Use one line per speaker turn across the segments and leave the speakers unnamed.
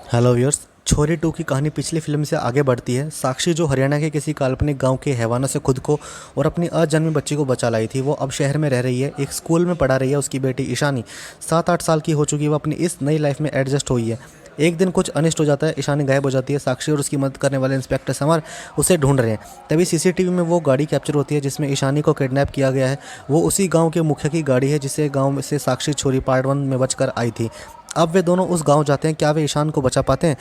Hello viewers. छोरी to की कहानी पिछली फिल्म से आगे बढ़ती है। साक्षी जो हरियाणा के किसी काल्पनिक गांव के हैवानों से खुद को और अपनी अजन्मी बच्ची को बचा लाई थी, वो अब शहर में रह रही है। एक स्कूल में पढ़ा रही है। उसकी बेटी ईशानी 7-8 साल की हो चुकी है। वो अपनी इस नई लाइफ में एडजस्ट हुई है। एक दिन कुछ अनिष्ट हो जाता है। ईशानी गायब हो जाती है। साक्षी और उसकी मदद करने वाले इंस्पेक्टर समर उसे ढूंढ रहे हैं। तभी सीसीटीवी में वो गाड़ी कैप्चर होती है जिसमें ईशानी को किडनैप किया गया है। वो उसी गांव के मुखिया की गाड़ी है जिसे गांव में से साक्षी छोरी पार्ट 1 में बचकर आई थी। अब वे दोनों उस गांव जाते हैं। क्या वे ईशान को बचा पाते हैं?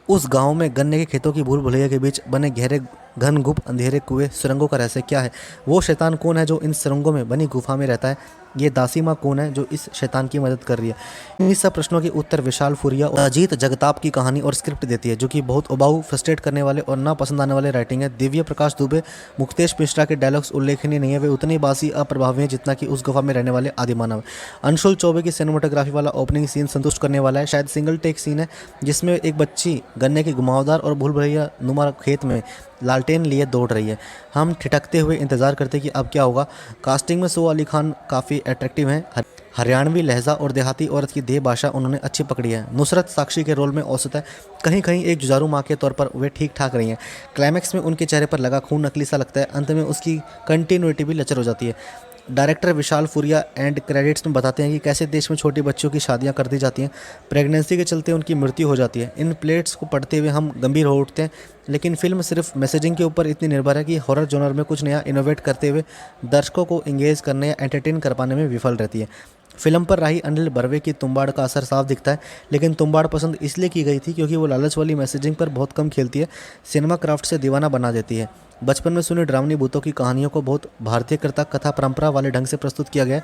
उस गांव में गन्ने के खेतों की भूल भुलैया के बीच बने गहरे घन गुप्त अंधेरे कुएं सुरंगों का रहस्य क्या है? वो शैतान कौन है जो इन सुरंगों में बनी गुफा में रहता है? ये दासी माँ कौन है जो इस शैतान की मदद कर रही है? इन सब प्रश्नों के उत्तर विशाल फुरिया और अजीत जगताप की कहानी और स्क्रिप्ट देती है, जो कि बहुत उबाऊ, फ्रस्ट्रेट करने वाले और ना पसंद आने वाले राइटिंग है। दिव्य प्रकाश दुबे, मुक्तेश मिश्रा के डायलॉग्स उल्लेखनीय नहीं है। वे उतनी बासी अप्रभावी हैं जितना कि उस गुफा में रहने वाले आदिमानव। अंशुल चौबे की सिनेमाटोग्राफी वाला ओपनिंग सीन संतुष्ट करने वाला है। शायद सिंगल टेक सीन है जिसमें एक बच्ची गन्ने के घुमावदार और भूल भुलैया नुमा खेत में लालटेन लिए दौड़ रही है। हम ठिठकते हुए इंतजार करते कि अब क्या होगा। कास्टिंग में सो अली खान काफ़ी अट्रैक्टिव हैं। हरियाणवी लहजा और देहाती औरत की देह भाषा उन्होंने अच्छी पकड़ी है। नुसरत साक्षी के रोल में औसत है। कहीं कहीं एक जुझारू माँ के तौर पर वे ठीक ठाक रही हैं। क्लाइमैक्स में उनके चेहरे पर लगा खून नकली सा लगता है। अंत में उसकी कंटिन्यूटी भी लचर हो जाती है। डायरेक्टर विशाल फुरिया एंड क्रेडिट्स में बताते हैं कि कैसे देश में छोटी बच्चियों की शादियां कर दी जाती हैं, प्रेगनेंसी के चलते उनकी मृत्यु हो जाती है। इन प्लेट्स को पढ़ते हुए हम गंभीर हो उठते हैं, लेकिन फिल्म सिर्फ मैसेजिंग के ऊपर इतनी निर्भर है कि हॉरर जॉनर में कुछ नया इनोवेट करते हुए दर्शकों को इंगेज करने या एंटरटेन कर पाने में विफल रहती है। फिल्म पर राही अनिल बर्वे की तुम्बाड़ का असर साफ दिखता है, लेकिन तुम्बाड़ पसंद इसलिए की गई थी क्योंकि वो लालच वाली मैसेजिंग पर बहुत कम खेलती है, सिनेमा क्राफ्ट से दीवाना बना देती है। बचपन में सुनी डरावनी भूतों की कहानियों को बहुत भारतीय कथा परंपरा वाले ढंग से प्रस्तुत किया गया है।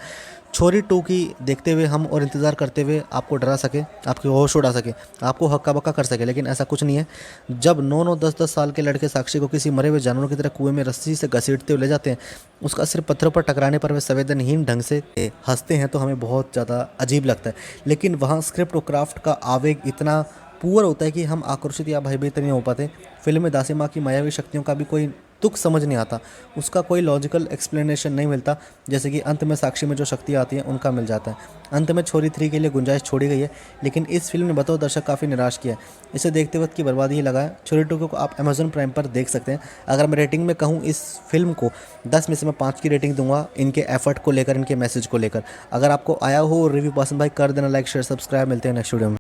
छोरी टू की देखते हुए हम और इंतज़ार करते हुए आपको डरा सके, आपकी होश उड़ा सके, आपको हक्का बक्का कर सके, लेकिन ऐसा कुछ नहीं है। जब 9-9 10-10 साल के लड़के साक्षी को किसी मरे हुए जानवर की तरह कुएं में रस्सी से घसीटते हुए ले जाते हैं, उसका सिर्फ पत्थरों पर टकराने पर वे संवेदनहीन ढंग से हंसते हैं, तो हमें बहुत ज़्यादा अजीब लगता है। लेकिन वहाँ स्क्रिप्ट और क्राफ्ट का आवेग इतना पुअर होता है कि हम आकर्षित या भयभीत नहीं हो पाते। फिल्म में दासी माँ की मायावी शक्तियों का भी कोई तुक समझ नहीं आता। उसका कोई लॉजिकल एक्सप्लेनेशन नहीं मिलता, जैसे कि अंत में साक्षी में जो शक्तियाँ आती हैं उनका मिल जाता है। अंत में छोरी 3 के लिए गुंजाइश छोड़ी गई है, लेकिन इस फिल्म ने बतौर दर्शक काफ़ी निराश किया है। इसे देखते वक्त की बर्बादी ही लगा है। छोरी 2 को आप अमेजोन प्राइम पर देख सकते हैं। अगर मैं रेटिंग में कहूँ, इस फिल्म को 10 में से मैं 5 की रेटिंग दूंगा, इनके एफर्ट को लेकर, इनके मैसेज को लेकर। अगर आपको आया हो रिव्यू पसंद, भाई कर देना लाइक शेयर सब्सक्राइब। मिलते हैं नेक्स्ट वीडियो में।